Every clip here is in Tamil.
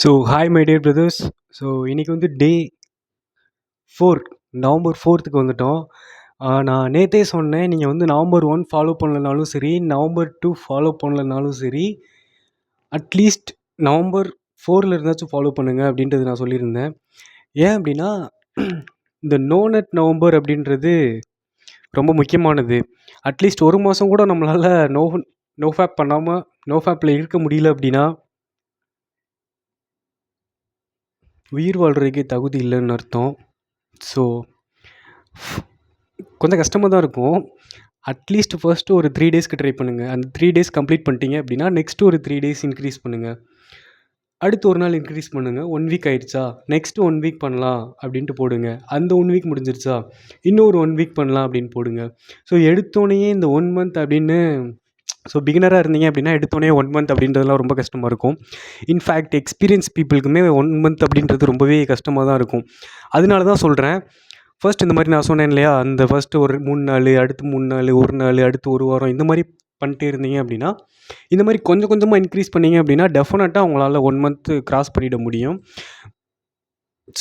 So hi my dear brothers. So இன்றைக்கி வந்து டே 4 நவம்பர் 4க்கு வந்துட்டோம். நான் நேற்றே சொன்னேன், நீங்கள் வந்து நவம்பர் 1 ஃபாலோ பண்ணலனாலும் சரி, நவம்பர் 2 ஃபாலோ பண்ணலனாலும் சரி, அட்லீஸ்ட் நவம்பர் 4ல் இருந்தாச்சும் ஃபாலோ பண்ணுங்கள் அப்படின்றது நான் சொல்லியிருந்தேன். ஏன் அப்படின்னா இந்த நோ நட் நவம்பர் அப்படின்றது ரொம்ப முக்கியமானது. அட்லீஸ்ட் ஒரு மாதம் கூட நம்மளால் நோ ஃபேப் பண்ணாமல் நோ ஃபேப்பில் இருக்க முடியல அப்படின்னா உயிர் வாழ்கிறதுக்கே தகுதி இல்லைன்னு அர்த்தம். ஸோ கொஞ்சம் கஷ்டமாக தான் இருக்கும். அட்லீஸ்ட் ஃபர்ஸ்ட்டு ஒரு 3 டேஸ்க்கு ட்ரை பண்ணுங்கள். அந்த 3 டேஸ் கம்ப்ளீட் பண்ணிட்டீங்க அப்படின்னா நெக்ஸ்ட்டு ஒரு 3 டேஸ் இன்க்ரீஸ் பண்ணுங்கள். அடுத்து ஒரு நாள் இன்க்ரீஸ் பண்ணுங்கள். 1 வீக் ஆயிடுச்சா, நெக்ஸ்ட்டு 1 வீக் பண்ணலாம் அப்படின்ட்டு போடுங்க. அந்த 1 வீக் முடிஞ்சிருச்சா, இன்னொரு 1 வீக் பண்ணலாம் அப்படின்னு போடுங்க. ஸோ எடுத்தோடனேயே இந்த 1 மந்த் அப்படின்னு பிகினராக இருந்தீங்க அப்படின்னா எடுத்தோடனே 1 மந்த் அப்படின்றதுலாம் ரொம்ப கஷ்டமாக இருக்கும். இன்ஃபேக்ட் எக்ஸ்பீரியன்ஸ் பீப்புளுக்குமே 1 மந்த் அப்படின்றது ரொம்பவே கஷ்டமாக தான் இருக்கும். அதனால தான் சொல்கிறேன், ஃபர்ஸ்ட் இந்த மாதிரி நான் சொன்னேன் இல்லையா, அந்த ஃபர்ஸ்ட்டு ஒரு 3 நாள், அடுத்து 3 நாள், 1 நாள், அடுத்து 1 வாரம், இந்த மாதிரி பண்ணிட்டே இருந்தீங்க அப்படின்னா, இந்த மாதிரி கொஞ்சம் கொஞ்சமாக இன்க்ரீஸ் பண்ணீங்க அப்படின்னா டெஃபினட்டாக உங்களால் 1 மந்த்து கிராஸ் பண்ணிட முடியும்.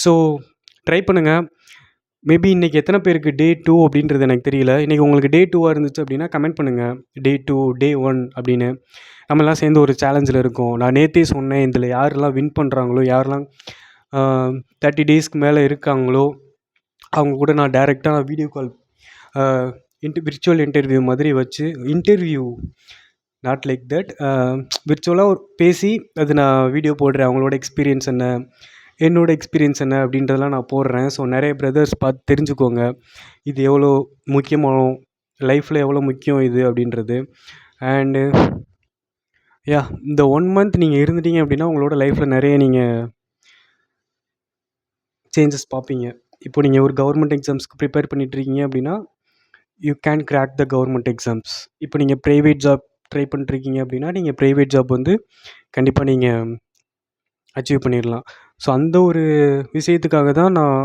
ஸோ ட்ரை பண்ணுங்கள். மேபி இன்றைக்கி எத்தனை பேருக்கு டே 2 அப்படின்றது எனக்கு தெரியல. இன்றைக்கி உங்களுக்கு டே 2வாக இருந்துச்சு அப்படின்னா கமெண்ட் பண்ணுங்கள். டே 2, டே 1 அப்படின்னு நம்மலாம் சேர்ந்து ஒரு சேலஞ்சில் இருக்கோம். நான் நேற்றே சொன்னேன், இதில் யாரெல்லாம் வின் பண்ணுறாங்களோ, யாரெல்லாம் 30 டேஸ்க்கு மேலே இருக்காங்களோ, அவங்க கூட நான் டைரெக்டாக வீடியோ கால் விர்ச்சுவல் இன்டர்வியூ மாதிரி வச்சு, இன்டர்வியூ நாட் லைக் தட், விர்ச்சுவலாக பேசி அது நான் வீடியோ போடுறேன். அவங்களோட எக்ஸ்பீரியன்ஸ் என்ன, என்னோடய எக்ஸ்பீரியன்ஸ் என்ன அப்படின்றதெல்லாம் நான் போடுறேன். ஸோ நிறைய பிரதர்ஸ் பார்த்து தெரிஞ்சுக்கோங்க, இது எவ்வளோ முக்கியமான லைஃப்பில் எவ்வளோ முக்கியம் இது அப்படின்றது. அண்டு இந்த 1 மந்த் நீங்கள் இருந்துட்டீங்க அப்படின்னா உங்களோட லைஃப்பில் நிறைய நீங்கள் சேஞ்சஸ் பார்ப்பீங்க. இப்போ நீங்கள் ஒரு கவர்மெண்ட் எக்ஸாம்ஸ்க்கு ப்ரிப்பேர் பண்ணிட்டுருக்கீங்க அப்படின்னா you can crack the government exams. இப்போ நீங்கள் ப்ரைவேட் ஜாப் ட்ரை பண்ணிட்டுருக்கீங்க அப்படின்னா நீங்கள் ப்ரைவேட் ஜாப் வந்து கண்டிப்பாக நீங்கள் அச்சீவ் பண்ணிடலாம். ஸோ அந்த ஒரு விஷயத்துக்காக தான் நான்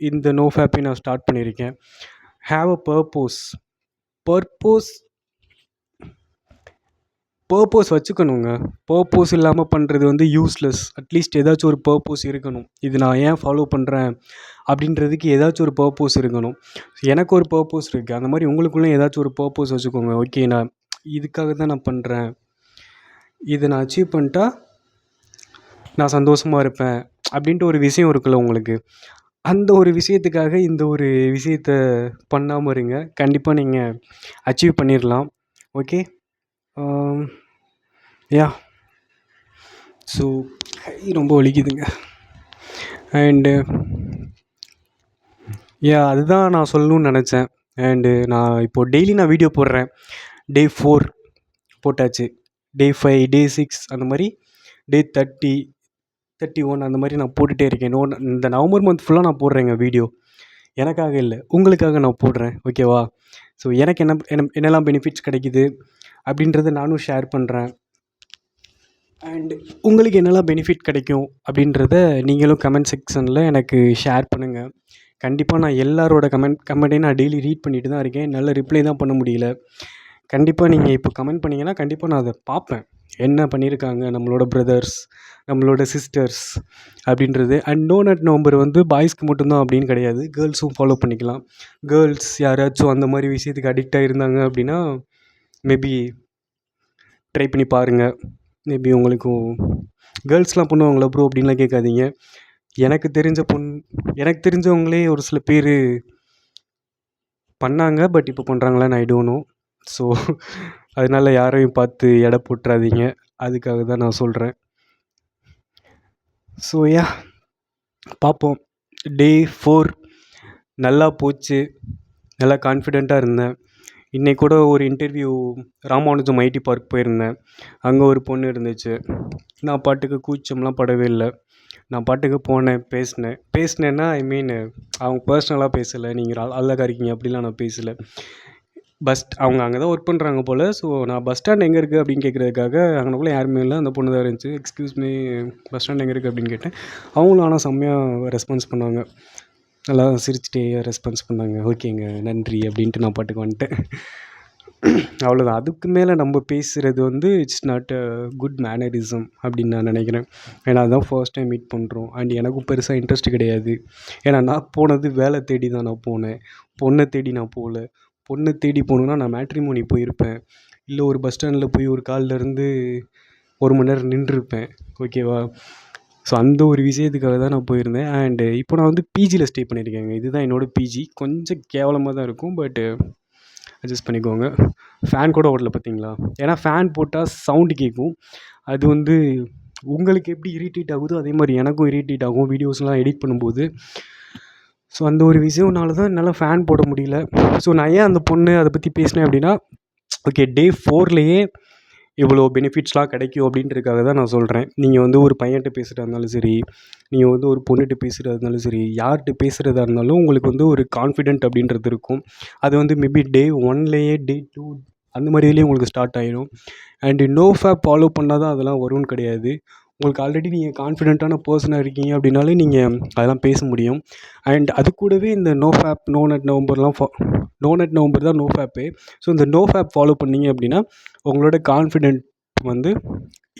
இந்த நோ ஃபேப்பை நான் ஸ்டார்ட் பண்ணியிருக்கேன். ஹேவ் அ பர்பஸ் வச்சுக்கணுங்க. பர்பஸ் இல்லாமல் பண்ணுறது வந்து யூஸ்லெஸ். அட்லீஸ்ட் ஏதாச்சும் ஒரு பர்பஸ் இருக்கணும். இது நான் ஏன் ஃபாலோ பண்ணுறேன் அப்படின்றதுக்கு ஏதாச்சும் ஒரு பர்பஸ் இருக்கணும். எனக்கு ஒரு பர்பஸ் இருக்குது. அந்த மாதிரி உங்களுக்குள்ளே ஏதாச்சும் ஒரு பர்பஸ் வச்சுக்கோங்க. ஓகே, நான் இதுக்காக தான் நான் பண்ணுறேன், இதை நான் அச்சீவ் பண்ணிட்டா நான் சந்தோஷமாக இருப்பேன் அப்படின்ட்டு ஒரு விஷயம் இருக்குல்ல உங்களுக்கு. அந்த ஒரு விஷயத்துக்காக இந்த ஒரு விஷயத்தை பண்ணாமல் இருங்க. கண்டிப்பாக நீங்கள் அச்சீவ் பண்ணிடலாம். ஓகே, ஸோ ரொம்ப வலிக்குதுங்க. அண்டு அதுதான் நான் சொல்லணும்னு நினச்சேன். அண்டு நான் இப்போது டெய்லி நான் வீடியோ போடுறேன். டே 4 போட்டாச்சு, டே 5, டே 6, அந்த மாதிரி டே 30, 31 அந்த மாதிரி நான் போட்டுகிட்டே இருக்கேன். இந்த நவம்பர் மந்த் ஃபுல்லாக நான் போடுறேங்க வீடியோ. எனக்காக இல்லை, உங்களுக்காக நான் போடுறேன். ஓகேவா? ஸோ எனக்கு என்னெல்லாம் பெனிஃபிட்ஸ் கிடைக்குது அப்படின்றத நானும் ஷேர் பண்ணுறேன். அண்டு உங்களுக்கு என்னெல்லாம் பெனிஃபிட் கிடைக்கும் அப்படின்றத நீங்களும் கமெண்ட் செக்ஷனில் எனக்கு ஷேர் பண்ணுங்கள். கண்டிப்பாக நான் எல்லாரோட கமெண்ட்டையும் நான் டெய்லி ரீட் பண்ணிட்டு தான் இருக்கேன். நல்ல ரிப்ளை தான் பண்ண முடியல. கண்டிப்பாக நீங்கள் இப்போ கமெண்ட் பண்ணிங்கன்னா கண்டிப்பாக நான் அதை பார்ப்பேன், என்ன பண்ணியிருக்காங்க நம்மளோட பிரதர்ஸ், நம்மளோட சிஸ்டர்ஸ் அப்படின்றது. அண்ட் நோ நட் நவம்பர் வந்து பாய்ஸ்க்கு மட்டும்தான் அப்படின்னு கிடையாது, கேர்ள்ஸும் ஃபாலோ பண்ணிக்கலாம். கேர்ள்ஸ் யாராச்சும் அந்த மாதிரி விஷயத்துக்கு அடிக்ட் ஆகிருந்தாங்க அப்படின்னா மேபி ட்ரை பண்ணி பாருங்கள். மேபி உங்களுக்கும் கேர்ள்ஸ்லாம் பண்ணுவாங்களா ப்ரோ அப்படின்லாம் கேட்காதீங்க. எனக்கு தெரிஞ்சவங்களே ஒரு சில பேர் பண்ணாங்க, பட் இப்போ பண்ணுறாங்களான்னு ஐ டோன்ட் நோ. ஸோ அதனால் யாரையும் பார்த்து எடை போட்டுறாதீங்க, அதுக்காக தான் நான் சொல்கிறேன். ஸோ பார்ப்போம். டே 4 நல்லா போச்சு, நல்லா கான்ஃபிடெண்ட்டாக இருந்தேன். இன்றைக்கி கூட ஒரு இன்டர்வியூ ராமானுஜம் ஐடி பார்க் போயிருந்தேன். அங்கே ஒரு பொண்ணு இருந்துச்சு. நான் பாட்டுக்கு கூச்சம்லாம் படவே இல்லை. நான் பாட்டுக்கு போனேன், பேசினேன்னா ஐ மீன் அவங்க பர்சனலாக பேசலை, நீங்கள் அழகாக இருக்கீங்க அப்படிலாம் நான் பேசலை. அவங்க அங்கே தான் ஒர்க் பண்ணுறாங்க போல். ஸோ நான் பஸ் ஸ்டாண்ட் எங்கே இருக்குது அப்படின்னு கேட்குறதுக்காக, அங்கனக்குள்ளே யாருமே இல்லை, அந்த பொண்ணு தான் இருந்துச்சு. எக்ஸ்கியூஸ் மீ, பஸ் ஸ்டாண்ட் எங்கே இருக்குது அப்படின்னு கேட்டேன். அவங்களும் ஆனால் செம்மையாக ரெஸ்பான்ஸ் பண்ணாங்க, நல்லா சிரிச்சுட்டே ரெஸ்பான்ஸ் பண்ணாங்க. ஓகேங்க, நன்றி அப்படின்ட்டு நான் பாட்டுக்கு வந்துட்டேன். அவ்வளோதான். அதுக்கு மேலே நம்ம பேசுகிறது வந்து it's not a good mannerism அப்படின்னு நான் நினைக்கிறேன். ஏன்னா அதுதான் ஃபர்ஸ்ட் டைம் மீட் பண்ணுறோம். அண்ட் எனக்கும் பெருசாக இன்ட்ரெஸ்ட் கிடையாது. ஏன்னா நான் போனது வேலை தேடி தான் நான் போனேன். பொண்ணை தேடி நான் போகல. பொண்ணை தேடி போகணுன்னா நான் மேட்ரிமோனி போயிருப்பேன். இல்லை ஒரு பஸ் ஸ்டாண்டில் போய் ஒரு கால்லேருந்து 1 மணி நேரம் நின்றுருப்பேன். ஓகேவா? ஸோ அந்த ஒரு விஷயத்துக்காக தான் நான் போயிருந்தேன். அண்டு இப்போ நான் வந்து பிஜியில் ஸ்டே பண்ணியிருக்கேங்க. இதுதான் என்னோடய பிஜி. கொஞ்சம் கேவலமாக தான் இருக்கும். பட்டு அட்ஜஸ்ட் பண்ணிக்கோங்க. ஃபேன் கூட ஓடல பார்த்தீங்களா? ஏன்னா ஃபேன் போட்டால் சவுண்டு கேட்கும். அது வந்து உங்களுக்கு எப்படி இரிட்டேட் ஆகுதோ அதே மாதிரி எனக்கும் இரிட்டேட் ஆகும் வீடியோஸ்லாம் எடிட் பண்ணும்போது. ஸோ அந்த ஒரு விஷயம்னால தான் என்னால் ஃபேன் போட முடியல. ஸோ நான் ஏன் அந்த பொண்ணு அதை பற்றி பேசினேன் அப்படின்னா, ஓகே டே 4லேயே இவ்வளோ பெனிஃபிட்ஸ்லாம் கிடைக்கும் அப்படின்றதுக்காக தான் நான் சொல்கிறேன். நீங்கள் வந்து ஒரு பையன்கிட்ட பேசுகிறதா இருந்தாலும் சரி, நீங்கள் வந்து ஒரு பொண்ணுகிட்ட பேசுகிறதா இருந்தாலும் சரி, யார்கிட்ட பேசுகிறதா இருந்தாலும் உங்களுக்கு வந்து ஒரு கான்ஃபிடென்ட் அப்படின்றது இருக்கும். அது வந்து மேபி டே 1லேயே டே 2 அந்த மாதிரி இதுலேயே உங்களுக்கு ஸ்டார்ட் ஆயிடும். அண்டு நோ ஃபேப் ஃபாலோ பண்ணால் தான் அதெல்லாம் வரும்னு கிடையாது. உங்களுக்கு ஆல்ரெடி நீங்கள் கான்ஃபிடென்ட்டான பர்சனாக இருக்கீங்க அப்படின்னாலே நீங்கள் அதெல்லாம் பேச முடியும். அண்ட் அது கூடவே இந்த நோ ஃபேப், நோ நட் நவம்பர்லாம் நோ நட் நவம்பர் தான் நோ ஃபேப்பே. ஸோ இந்த நோ ஃபேப் ஃபாலோ பண்ணீங்க அப்படின்னா உங்களோட கான்ஃபிடென்ட் வந்து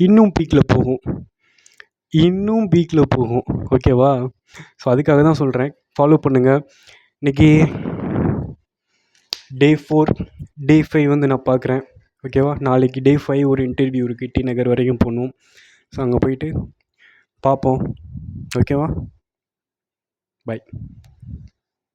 இன்னும் பீக்கில் போகும். இன்னும் பீக்கில் போகும். ஓகேவா? ஸோ அதுக்காக தான் சொல்கிறேன். ஃபாலோ பண்ணுங்கள். இன்றைக்கி டே 4, டே 5 வந்து நான் பார்க்குறேன். ஓகேவா? நாளைக்கு டே 5 ஒரு இன்டர்வியூ இருக்குது. டி நகர் வரைக்கும் போகணும். ஸோ அங்கே போயிட்டு பார்ப்போம். ஓகேவா? பை.